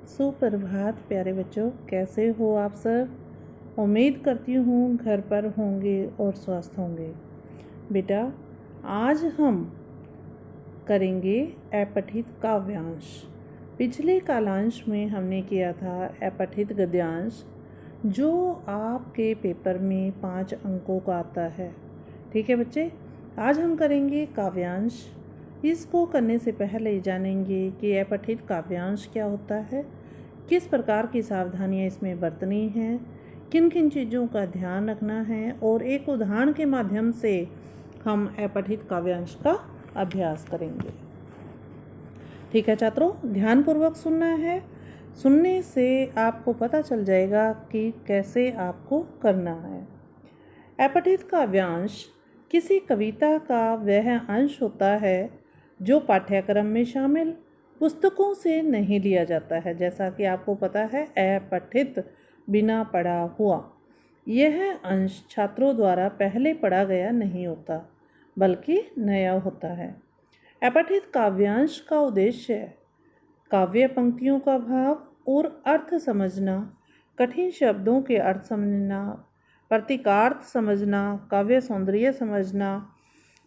सुप्रभात प्यारे बच्चों, कैसे हो आप सब। उम्मीद करती हूँ घर पर होंगे और स्वस्थ होंगे। बेटा, आज हम करेंगे अपठित काव्यांश। पिछले कालांश में हमने किया था अपठित गद्यांश, जो आपके पेपर में 5 अंकों का आता है। ठीक है बच्चे, आज हम करेंगे काव्यांश। इसको करने से पहले जानेंगे कि अपठित काव्यांश क्या होता है, किस प्रकार की सावधानियां इसमें बरतनी हैं, किन किन चीज़ों का ध्यान रखना है, और एक उदाहरण के माध्यम से हम अपठित काव्यांश का अभ्यास करेंगे। ठीक है छात्रों, ध्यानपूर्वक सुनना है। सुनने से आपको पता चल जाएगा कि कैसे आपको करना है। अपठित काव्यांश किसी कविता का वह अंश होता है जो पाठ्यक्रम में शामिल पुस्तकों से नहीं लिया जाता है। जैसा कि आपको पता है, अपठित बिना पढ़ा हुआ, यह अंश छात्रों द्वारा पहले पढ़ा गया नहीं होता बल्कि नया होता है। अपठित काव्यांश का उद्देश्य काव्य पंक्तियों का भाव और अर्थ समझना, कठिन शब्दों के अर्थ समझना, प्रतीकार्थ समझना, काव्य सौंदर्य समझना,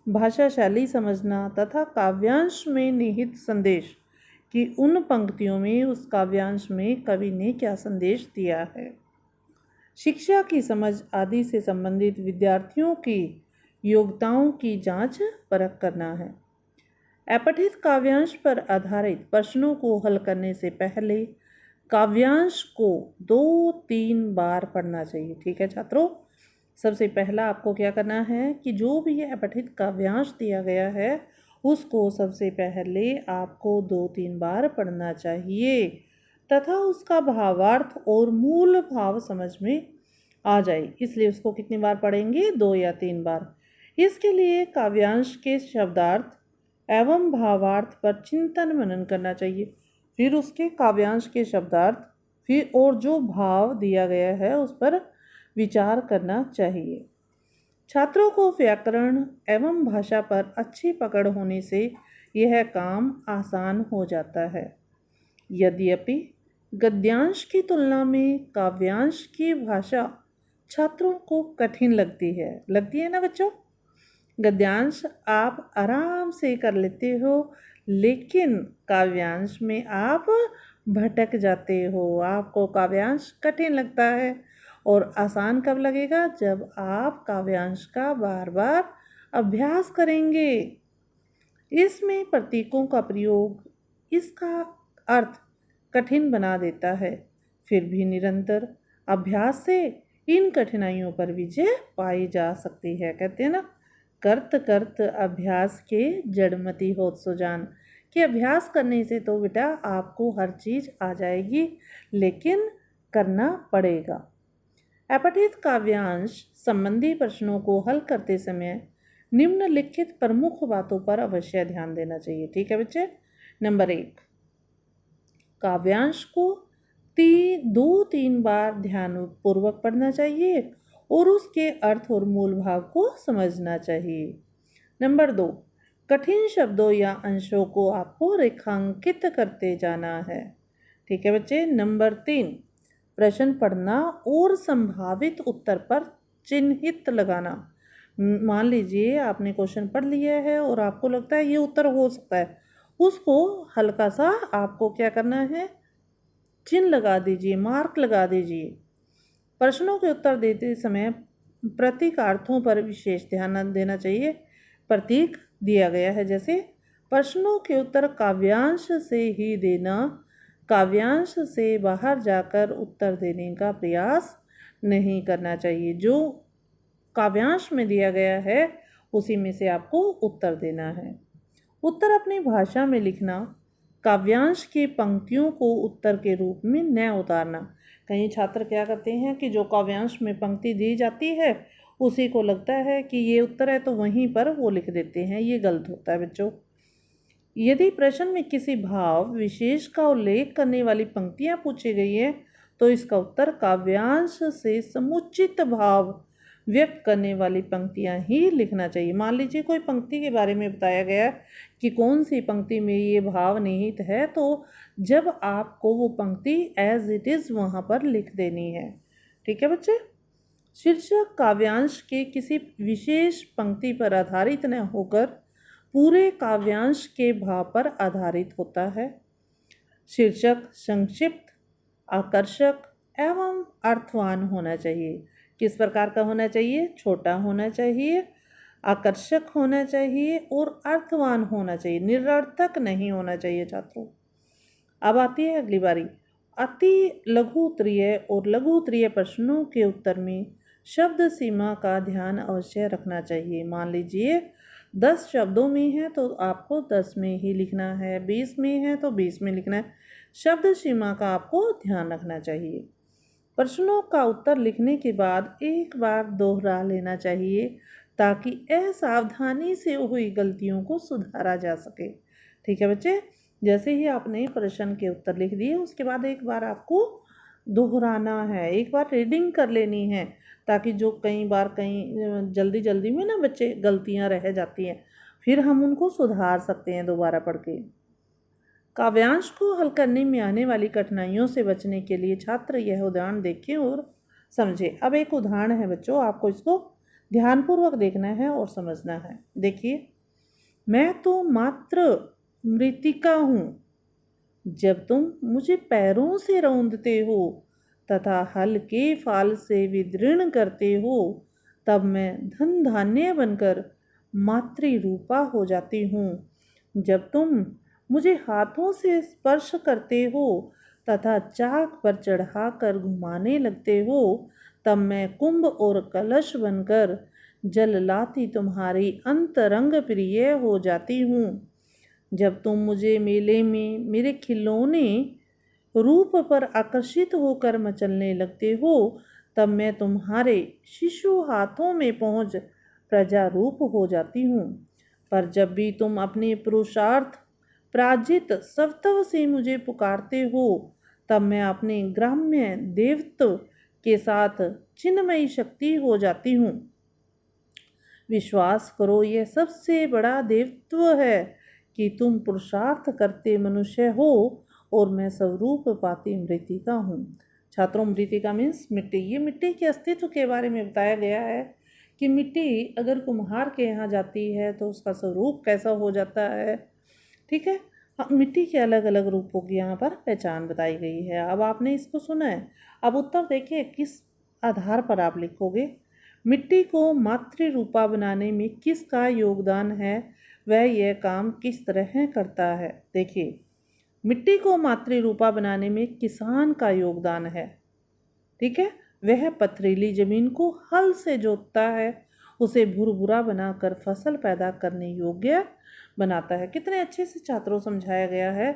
भाषा शैली समझना तथा काव्यांश में निहित संदेश कि उन पंक्तियों में, उस काव्यांश में कवि ने क्या संदेश दिया है, शिक्षा की समझ आदि से संबंधित विद्यार्थियों की योग्यताओं की जांच परख करना है। अपठित काव्यांश पर आधारित प्रश्नों को हल करने से पहले काव्यांश को 2-3 बार पढ़ना चाहिए। ठीक है छात्रों, सबसे पहला आपको क्या करना है कि जो भी अपठित काव्यांश दिया गया है उसको सबसे पहले आपको 2-3 बार पढ़ना चाहिए तथा उसका भावार्थ और मूल भाव समझ में आ जाए। इसलिए उसको कितनी बार पढ़ेंगे? 2 या 3 बार। इसके लिए काव्यांश के शब्दार्थ एवं भावार्थ पर चिंतन मनन करना चाहिए। फिर उसके काव्यांश के शब्दार्थ, फिर और जो भाव दिया गया है उस पर विचार करना चाहिए। छात्रों को व्याकरण एवं भाषा पर अच्छी पकड़ होने से यह काम आसान हो जाता है। यद्यपि गद्यांश की तुलना में काव्यांश की भाषा छात्रों को कठिन लगती है ना बच्चों। गद्यांश आप आराम से कर लेते हो, लेकिन काव्यांश में आप भटक जाते हो। आपको काव्यांश कठिन लगता है और आसान कब लगेगा? जब आप काव्यांश का बार बार अभ्यास करेंगे। इसमें प्रतीकों का प्रयोग इसका अर्थ कठिन बना देता है। फिर भी निरंतर अभ्यास से इन कठिनाइयों पर विजय पाई जा सकती है। कहते हैं ना, करत करत अभ्यास के जड़मति होत सो जान, कि अभ्यास करने से तो बेटा आपको हर चीज़ आ जाएगी, लेकिन करना पड़ेगा। अपठित काव्यांश संबंधी प्रश्नों को हल करते समय निम्नलिखित प्रमुख बातों पर अवश्य ध्यान देना चाहिए। ठीक है बच्चे। नंबर 1, काव्यांश को 2-3 बार ध्यानपूर्वक पढ़ना चाहिए और उसके अर्थ और मूल भाव को समझना चाहिए। नंबर 2, कठिन शब्दों या अंशों को आपको रेखांकित करते जाना है। ठीक है बच्चे। नंबर 3, प्रश्न पढ़ना और संभावित उत्तर पर चिन्हित लगाना। मान लीजिए आपने क्वेश्चन पढ़ लिया है और आपको लगता है ये उत्तर हो सकता है, उसको हल्का सा आपको क्या करना है? चिन्ह लगा दीजिए, मार्क लगा दीजिए। प्रश्नों के उत्तर देते समय प्रतीकार्थों पर विशेष ध्यान देना चाहिए। प्रतीक दिया गया है, जैसे प्रश्नों के उत्तर काव्यांश से ही देना, काव्यांश से बाहर जाकर उत्तर देने का प्रयास नहीं करना चाहिए। जो काव्यांश में दिया गया है उसी में से आपको उत्तर देना है। उत्तर अपनी भाषा में लिखना, काव्यांश की पंक्तियों को उत्तर के रूप में न उतारना। कई छात्र क्या करते हैं कि जो काव्यांश में पंक्ति दी जाती है उसी को लगता है कि ये उत्तर है, तो वहीं पर वो लिख देते हैं। ये गलत होता है बच्चों। यदि प्रश्न में किसी भाव विशेष का उल्लेख करने वाली पंक्तियां पूछी गई है तो इसका उत्तर काव्यांश से समुचित भाव व्यक्त करने वाली पंक्तियां ही लिखना चाहिए। मान लीजिए कोई पंक्ति के बारे में बताया गया कि कौन सी पंक्ति में ये भाव निहित है, तो जब आपको वो पंक्ति एज इट इज़ वहाँ पर लिख देनी है। ठीक है बच्चे। शीर्षक काव्यांश के किसी विशेष पंक्ति पर आधारित न होकर पूरे काव्यांश के भाव पर आधारित होता है। शीर्षक संक्षिप्त, आकर्षक एवं अर्थवान होना चाहिए। किस प्रकार का होना चाहिए? छोटा होना चाहिए, आकर्षक होना चाहिए और अर्थवान होना चाहिए, निरर्थक नहीं होना चाहिए छात्रों। अब आती है अगली बारी। अति लघु उत्तरीय और लघु उत्तरीय प्रश्नों के उत्तर में शब्द सीमा का ध्यान अवश्य रखना चाहिए। मान लीजिए 10 शब्दों में है तो आपको 10 में ही लिखना है, 20 में है तो 20 में लिखना है। शब्द सीमा का आपको ध्यान रखना चाहिए। प्रश्नों का उत्तर लिखने के बाद एक बार दोहरा लेना चाहिए ताकि असावधानी से हुई गलतियों को सुधारा जा सके। ठीक है बच्चे। जैसे ही आपने प्रश्न के उत्तर लिख दिए उसके बाद एक बार आपको दोहराना है, एक बार रीडिंग कर लेनी है, ताकि जो कई बार कहीं जल्दी जल्दी में ना बच्चे गलतियां रह जाती हैं, फिर हम उनको सुधार सकते हैं दोबारा पढ़ के। काव्यांश को हल करने में आने वाली कठिनाइयों से बचने के लिए छात्र यह उदाहरण देखें और समझें। अब एक उदाहरण है बच्चों, आपको इसको ध्यानपूर्वक देखना है और समझना है। देखिए, मैं तो मात्र मृतिका हूँ जब तुम मुझे पैरों से रौंदते हो तथा हल के फाल से विदीर्ण करते हो, तब मैं धन धान्य बनकर मातृरूपा हो जाती हूँ। जब तुम मुझे हाथों से स्पर्श करते हो तथा चाक पर चढ़ाकर घुमाने लगते हो, तब मैं कुंभ और कलश बनकर जल लाती तुम्हारी अंतरंग प्रिय हो जाती हूँ। जब तुम मुझे मेले में मेरे खिलौने रूप पर आकर्षित होकर मचलने लगते हो, तब मैं तुम्हारे शिशु हाथों में पहुँच प्रजा रूप हो जाती हूँ। पर जब भी तुम अपने पुरुषार्थ प्राजित सवतव से मुझे पुकारते हो, तब मैं अपने ग्राम्य देवत्व के साथ चिन्मयी शक्ति हो जाती हूँ। विश्वास करो, यह सबसे बड़ा देवत्व है कि तुम पुरुषार्थ करते मनुष्य हो और मैं स्वरूप पाती मृतिका हूँ। छात्रों, मृतिका मीन्स मिट्टी। ये मिट्टी के अस्तित्व के बारे में बताया गया है कि मिट्टी अगर कुम्हार के यहाँ जाती है तो उसका स्वरूप कैसा हो जाता है। ठीक है। हाँ, मिट्टी के अलग अलग रूपों की यहाँ पर पहचान बताई गई है। अब आपने इसको सुना है, अब उत्तर देखिए किस आधार पर आप लिखोगे। मिट्टी को मातृरूपा बनाने में किसका योगदान है, वह यह काम किस तरह करता है। देखिए, मिट्टी को मातृरूपा बनाने में किसान का योगदान है। ठीक है। वह पथरीली जमीन को हल से जोतता है, उसे भुरभुरा बनाकर फसल पैदा करने योग्य बनाता है। कितने अच्छे से छात्रों समझाया गया है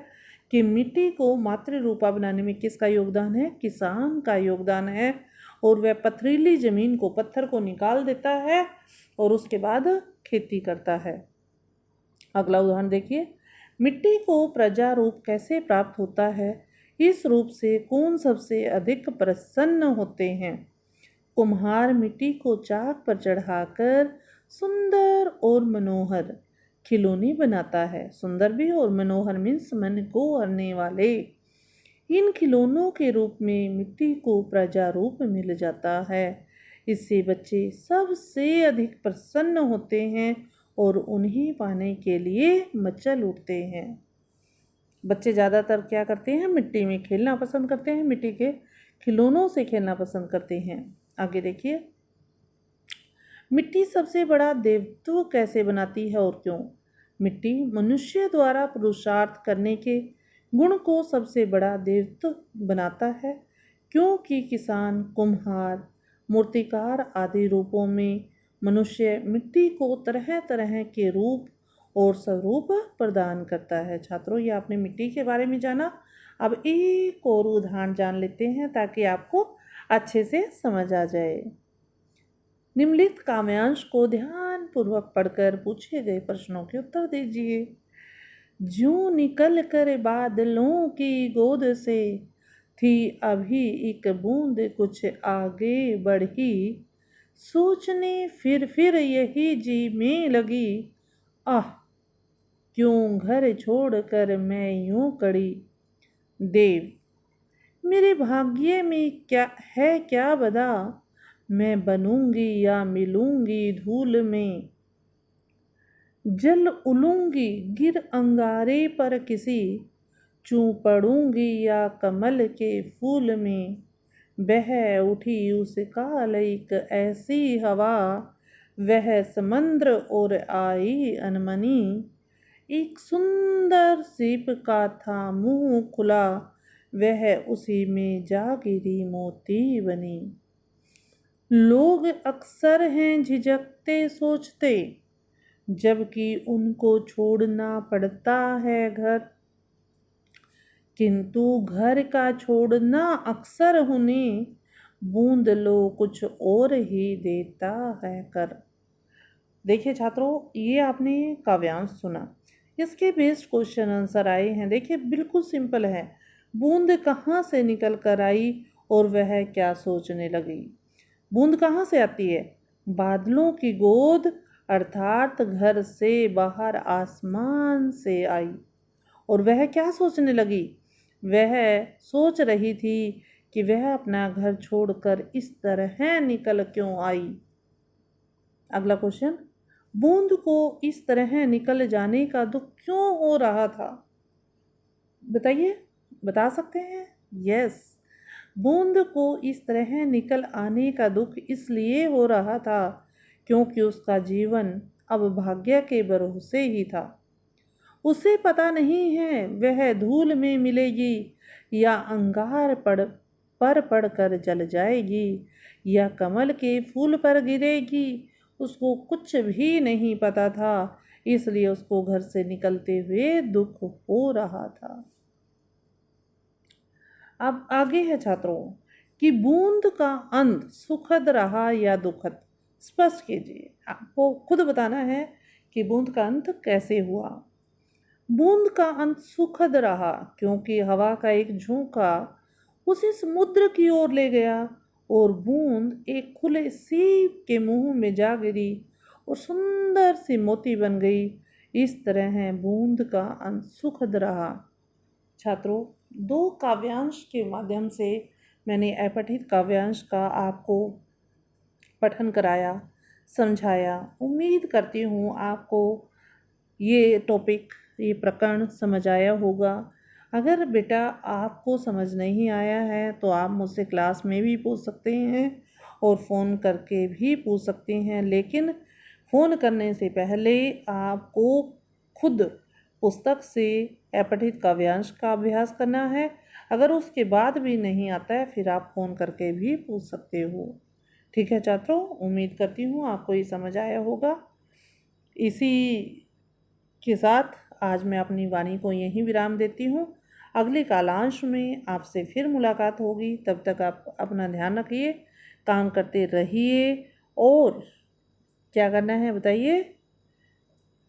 कि मिट्टी को मातृरूपा बनाने में किसका योगदान है, किसान का योगदान है। और वह पथरीली जमीन को, पत्थर को निकाल देता है और उसके बाद खेती करता है। अगला उदाहरण देखिए, मिट्टी को प्रजा रूप कैसे प्राप्त होता है, इस रूप से कौन सबसे अधिक प्रसन्न होते हैं। कुम्हार मिट्टी को चाक पर चढ़ाकर सुंदर और मनोहर खिलौने बनाता है। सुंदर भी और मनोहर मीन्स मन को हरने वाले। इन खिलौनों के रूप में मिट्टी को प्रजा रूप मिल जाता है। इससे बच्चे सबसे अधिक प्रसन्न होते हैं और उन्हें पाने के लिए मचल उठते हैं। बच्चे ज़्यादातर क्या करते हैं, मिट्टी में खेलना पसंद करते हैं, मिट्टी के खिलौनों से खेलना पसंद करते हैं। आगे देखिए, मिट्टी सबसे बड़ा देवत्व कैसे बनाती है और क्यों। मिट्टी मनुष्य द्वारा पुरुषार्थ करने के गुण को सबसे बड़ा देवत्व बनाता है, क्योंकि किसान, कुम्हार, मूर्तिकार आदि रूपों में मनुष्य मिट्टी को तरह तरह के रूप और स्वरूप प्रदान करता है। छात्रों, ये आपने मिट्टी के बारे में जाना। अब एक और उदाहरण जान लेते हैं ताकि आपको अच्छे से समझ आ जाए। निम्नलिखित काव्यांश को ध्यानपूर्वक पढ़कर पूछे गए प्रश्नों के उत्तर दीजिए। ज्यों निकल कर बादलों की गोद से थी अभी एक बूंद कुछ आगे बढ़ी, सोचने फिर यही जी में लगी, आह क्यों घर छोड़ कर मैं यूं कड़ी। देव, मेरे भाग्य में क्या बदा, मैं बनूंगी या मिलूंगी धूल में। जल उलूंगी गिर अंगारे पर किसी, चूं पड़ूंगी या कमल के फूल में। बह उठी उस काल एक ऐसी हवा, वह समंद्र और आई अनमनी। एक सुंदर सीप का था मुंह खुला, वह उसी में जा गिरी मोती बनी। लोग अक्सर हैं झिझकते सोचते, जबकि उनको छोड़ना पड़ता है घर। किंतु घर का छोड़ना अक्सर उन्हें बूंद लो कुछ और ही देता है कर। देखिए छात्रों, ये आपने काव्यांश सुना, इसके बेस्ड क्वेश्चन आंसर आए हैं। देखिए बिल्कुल सिंपल है। बूंद कहाँ से निकल कर आई और वह क्या सोचने लगी। बूंद कहाँ से आती है? बादलों की गोद अर्थात घर से बाहर आसमान से आई। और वह क्या सोचने लगी? वह सोच रही थी कि वह अपना घर छोड़कर इस तरह निकल क्यों आई। अगला क्वेश्चन, बूंद को इस तरह निकल जाने का दुख क्यों हो रहा था? बताइए, बता सकते हैं? यस, बूंद को इस तरह निकल आने का दुख इसलिए हो रहा था क्योंकि उसका जीवन अब भाग्य के भरोसे ही था। उसे पता नहीं है वह धूल में मिलेगी या अंगार पर पड़कर जल जाएगी या कमल के फूल पर गिरेगी। उसको कुछ भी नहीं पता था, इसलिए उसको घर से निकलते हुए दुख हो रहा था। अब आगे है छात्रों कि बूंद का अंत सुखद रहा या दुखद, स्पष्ट कीजिए। आपको खुद बताना है कि बूंद का अंत कैसे हुआ। बूंद का अंत सुखद रहा क्योंकि हवा का एक झोंका उसे समुद्र की ओर ले गया और बूंद एक खुले सीप के मुंह में जा गिरी और सुंदर सी मोती बन गई। इस तरह बूंद का अंत सुखद रहा। छात्रों, दो काव्यांश के माध्यम से मैंने अपठित काव्यांश का आपको पठन कराया, समझाया। उम्मीद करती हूँ आपको ये टॉपिक, ये प्रकरण समझ आया होगा। अगर बेटा आपको समझ नहीं आया है तो आप मुझसे क्लास में भी पूछ सकते हैं और फ़ोन करके भी पूछ सकते हैं, लेकिन फ़ोन करने से पहले आपको खुद पुस्तक से अपठित काव्यांश का अभ्यास करना है। अगर उसके बाद भी नहीं आता है फिर आप फ़ोन करके भी पूछ सकते हो। ठीक है छात्रों, उम्मीद करती हूँ आपको ये समझ आया होगा। इसी के साथ आज मैं अपनी वाणी को यहीं विराम देती हूँ। अगले कालांश में आपसे फिर मुलाकात होगी। तब तक आप अपना ध्यान रखिए, काम करते रहिए और क्या करना है बताइए,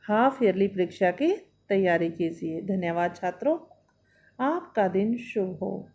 हाफ ईयरली परीक्षा की तैयारी कीजिए। धन्यवाद छात्रों, आपका दिन शुभ हो।